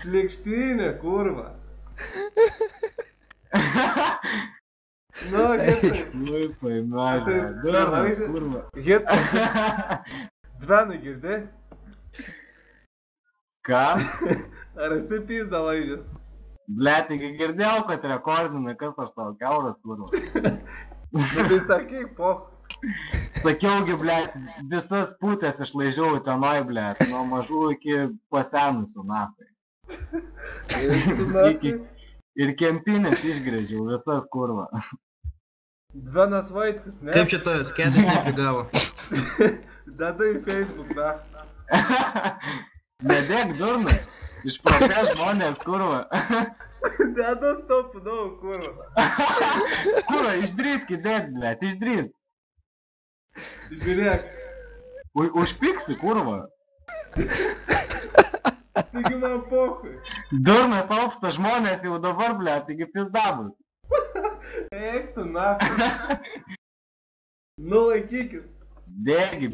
Šlykštynė, kurva. Nu, Hitsai. Lupai, maža. Tai Durnas, kurva. Hitsai. Dvenai girdi? Ką? Ar esi pizda laižęs? Ble, taigi girdėjau, kad rekordina, kas aš tau kiauras, kurva. Nu tai sakyk, poch. Sakiaugi, ble, visas putės išlaižiau tenai, ble, nuo mažų iki pasenusių, nafai. Ir kempinės išgrėžiau, visas kurva. Dvenas Vaitkus, ne? Kaip čia tavęs kėdės neprigavo? Dada į Facebook, na. Nedėk, durnas. Išprotės žmonės, kurva. Dada stopu, daug, kurva. Kurva, išdrįski dėk, blėt, išdrįsk. Žiūrėk. Užpiksi, kurva. Taigi man pochui. Durnas alpsta žmonės jau dabar, blėt, taigi pizdabus. Eik tu, na. Nu laikykis. Dėgi,